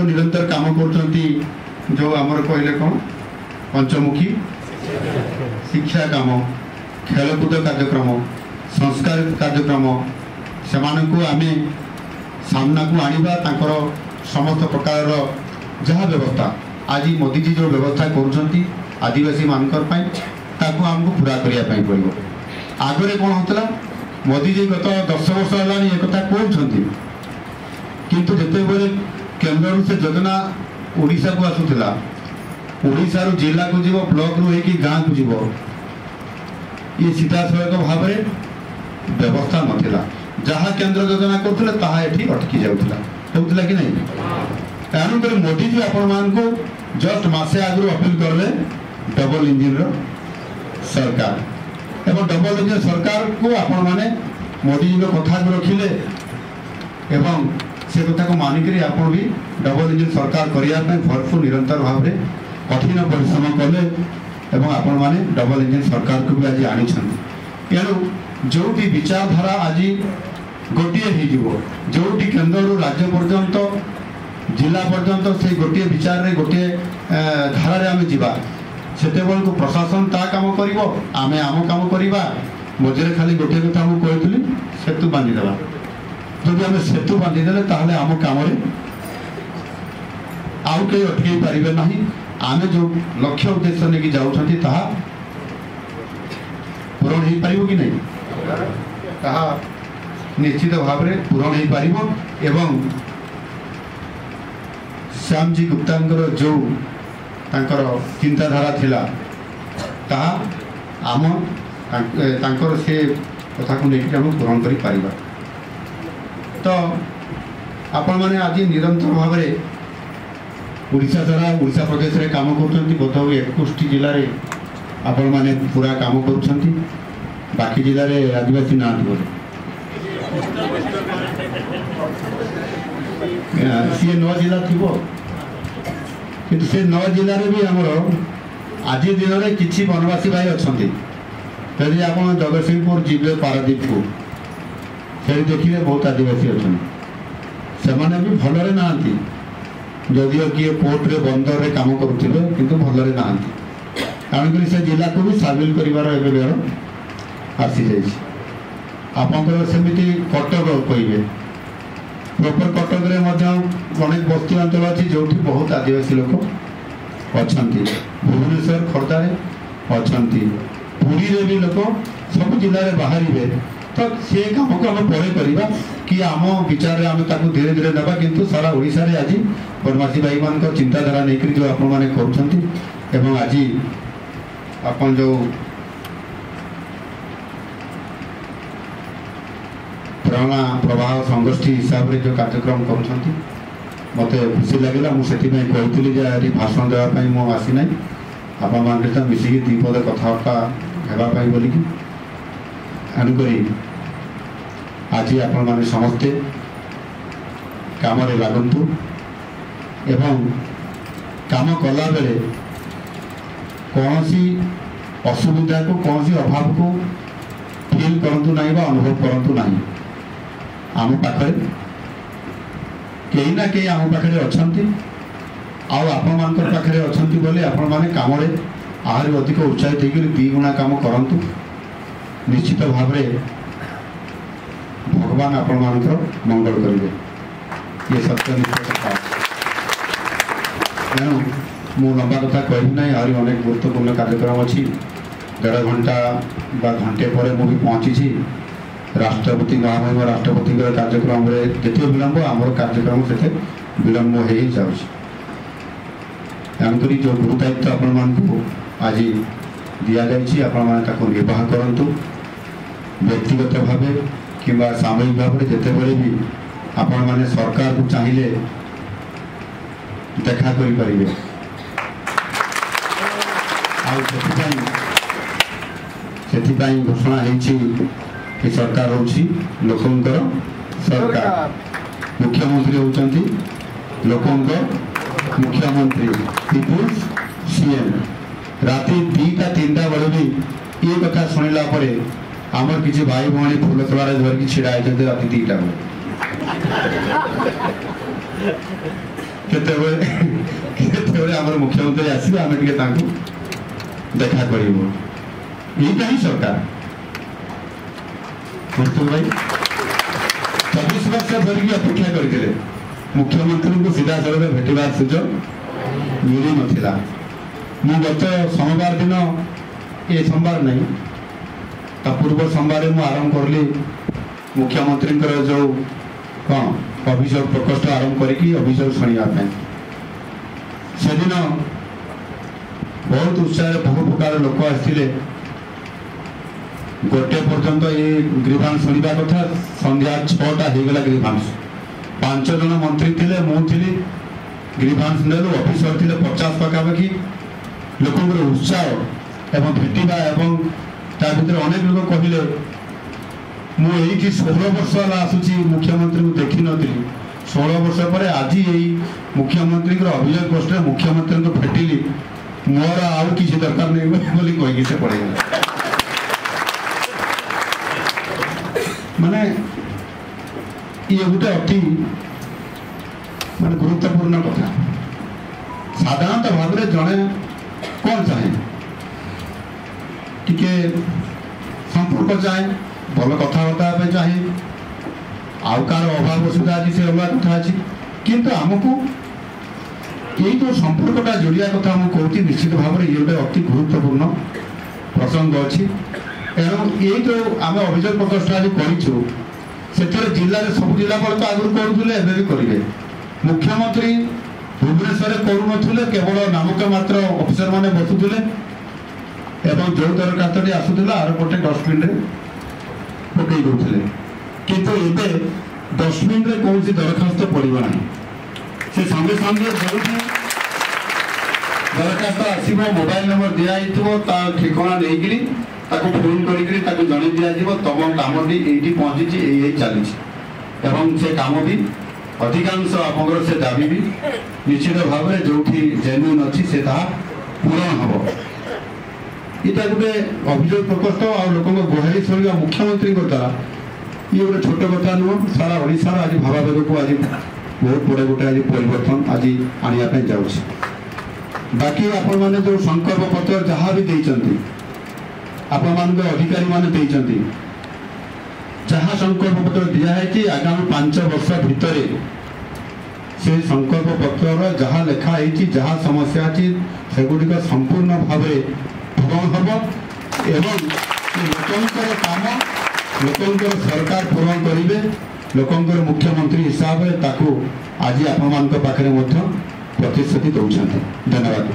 निरंतर काम कर जो आमर कहले कौन पंचमुखी शिक्षा काम खेलकूद कार्यक्रम संस्कार कार्यक्रम से आम सामना को आनिबा तांकर समस्त प्रकार जहाँ व्यवस्था आज मोदीजी जो व्यवस्था करुँच आदिवासी मानकर आमको पूरा करने पड़ो। आगरे कौन होता मोदीजी गत 10 वर्ष है एक कहते किंतु जितेबले केन्द्र से योजना ओडिशा को आसूला ओडिशा रू जिला को जीव ब्लॉक रू होगी गाँव को जीव ये सीधासलख भाव में व्यवस्था नाला जहाँ केन्द्र योजना करते अटकी जाऊला कि नहीं। तेणुक मोदीजी आपण को जस्ट मसे आगु अपील करले डबल इंजिन सरकार एवं डबल इंजिन सरकार को आपण माने मोदीजी कथा को रखिले एवं से कथा को मानिक आपण भी डबल इंजिन सरकार करने भरपूर निरंतर भाव में कठिन परिश्रम कले एवं आपण माने डबल इंजिन सरकार को भी आज आनी तेणु जो भी विचारधारा आज गोटे हो केन्द्र राज्य पर्यंत जिला पर्यंत से गोटे विचार रे गोटे धारा आम जा से प्रशासन ता काम कर आम काम करवा मझे खाली गोटे कथा मुझे कहती सेतु बांधिदेवा जब आम सेतु बांधिदेले ताहले आम काम आउ कई अटकई पारे ना आम जो लक्ष्य उद्देश्य नहीं जाऊँगी पूरण हो पार कि नहीं निश्चित भाव में पूरण हो पार एवं श्यामजी गुप्ता जो तांकर चिंताधारा थिला ताहा आम तांकर से कथा को लेकर हम पूरण करि पारिबा। तो आपण माने आज निरंतर भाव में ओडिशा द्वारा ओडिशा प्रदेश रे काम करछंती बोधवे 21 जिले रे आपण माने पूरा काम करछंती बाकी जिले रे आदिवासी ना बोले सी 9 जिला थी कि से 9 जिले में भी आमर आज दिन में किसी वनवासी भाई अच्छा यदि आप जगतसिंहपुर जीवे पारादीप को से देखिए बहुत आदिवासी अच्छा से भी भलरे ना जदिव किए पोर्ट रे बंदर रे काम करुले किंतु भलरे ना कारण से जिला को भी सामिल कर बेल आसी जापर सेमती कटक कहे प्रॉपर कटक रे अनेक बस्ती अंचल अच्छी जो बहुत आदिवासी लोक अच्छा भुवनेश्वर खोर्धा अच्छा पुरी रे भी लोक सब जिले में बाहर तो से काम को आम पर करवा कि आम विचार आम धीरे धीरे ना किंतु सारा ओडिशा रे आज वनवासी भाई मान चिंताधारा नहीं जो आपण मैंने कर आज आपन जो प्रेरणा प्रवाह संगोष्ठी हिसाब से जो कार्यक्रम कर मत खुशी लगे मुझे कहती भाषण देवाई मु आसी ना आप तो मिसिकी दीपद कथबार्ता होगापाई बोलिकी तेणुक आज आपण मैंने समस्ते काम लगतु एवं काम कला बेले कौन सी असुविधा को कौन सी अभाव को फील करतु ना अनुभव करतु ना आम पाखे कहीं ना कहीं आम पाखे अच्छा आपण मान पाखे अच्छा बोले आपण मैंने कम आहरी अधिक उत्साहित होकर 2 गुणा काम करूँ निश्चित भाव में भगवान आपण मान मंगल करेंगे ये सत्यनिष्ठ कथा। तेणु मु लंबा कथा कहबी ना आहरी अनेक गुरुत्वपूर्ण कार्यक्रम अच्छी 1.5 घंटा बा घंटे पर मुझे पहुँची राष्ट्रपति महामहिम राष्ट्रपति कार्यक्रम जिते विलंब आम कार्यक्रम से विलंब हो जाऊँ तेणुक जो गुरु दायित्व आपण मानू आज दि जाए निर्वाह करूँ व्यक्तिगत भाव कि सामूहिक भाव में जिते बड़े भी आपण मैंने सरकार को चाहिए देखा करें से घोषणा कि सरकार होची लोकंकर सरकार मुख्यमंत्री होचंती लोकंकर मुख्यमंत्री पीपुल्स सीएम राति 2टा 3टा बेले भी ये कथा शुणिला परे आमर किसी भाई भाई फूल तोड़ारे धरिकी छिड़ा होते राति 2टा केतेबेले आमर मुख्यमंत्री आसवे आम टे देखा करूँ यहीटा ही सरकार भाई 24 वर्ष धरिकी अपेक्षा करते मुख्यमंत्री को सीधा सड़क भेटार सुजोग मिल ना मु गत सोमवार दिन ये सोमवार नहीं ता पूर्व सोमवार मु आरंभ करली मुख्यमंत्री जो कौन अभियोग प्रकोष्ठ आरंभ करी अभियोग शुणा से दिन बहुत उत्साह बहु प्रकार लोक आसते गोटे पर्यंत ये ग्रीवांश शुणा कथा संध्या 6टा होगला ग्रीवांश 5 जन मंत्री थे मुझे ग्रीवांश नेलु अफिसर थे 50 पाखापाखि लोक उत्साह एवं भेटा एवं ता भर अनेक लोग कहले मुझे 16 वर्ष आसूची मुख्यमंत्री को देखी नी 16 वर्ष पर आज यही मुख्यमंत्री अभियोग पोस्ट मुख्यमंत्री को भेटिली मोर आउ किसी दरकार नहीं बोली कहीकि से पड़ेगा माने ये गोटे अति माने गुरुत्वपूर्ण कथा साधारणतः भाव में जड़े कौन चाहे टिके संपर्क चाहे भल कथबार्ता चाहे आउ कार अभाव असुविधा आज से अलग कथा अच्छी किंतु आमको यही जो संपर्कटा जोड़िया कथा मुझे कहती निश्चित भाव में ये गोटे अति गुरुत्वपूर्ण प्रसंग अच्छी एवं ये जो आम अभियोग प्रकोष्ठ आज करूँ से जिले सब जिलापाल तो आगुरी करुले एवं भी करेंगे मुख्यमंत्री भुवनेश्वर करूँ केवल नामक मात्र अफिसर मैंने बसुले एवं जो दरखास्त आसूला आर पटे डस्टबिन पकई दूसरे किंतु एबे डस्टबिन कौन दरखास्त पड़ो ना से संगे संगे जो दरखास्त आसो मोबाइल नंबर दिखाई ठिकाना नहीं फोन कर जन दिज्व तुम कमटी ये पहुँची यही चली से कम भी अधिकांश आप से दाबी भी निश्चित भाव में जो जेन्युइन अच्छी से पूरण हम यहाँ गोटे अभियोग प्रकोष्ठ और लोक गुहारी शुणा मुख्यमंत्री द्वारा ये गोटे छोट कथा नुह सारा ओडिशार आज भावावेग को आज बहुत बड़े गोटे आज परिवर्तन आज आने जाऊँगी बाकी आपण मैंने जो संकल्प पत्र जहाँ भी देते आपण मान अधिकारी माने जहाँ संकल्प पत्र दिखाई आगामी 5 वर्ष भितर से संकल्प पत्र जहाँ लिखाई जहाँ समस्या अच्छी सेगुड़िक संपूर्ण भाव पूरण हम एवं लोकंर काम लोकंर सरकार पूरण करेंगे लोकंर मुख्यमंत्री हिसाब से आज आपण पाखे प्रतिश्रुति दौरान धन्यवाद।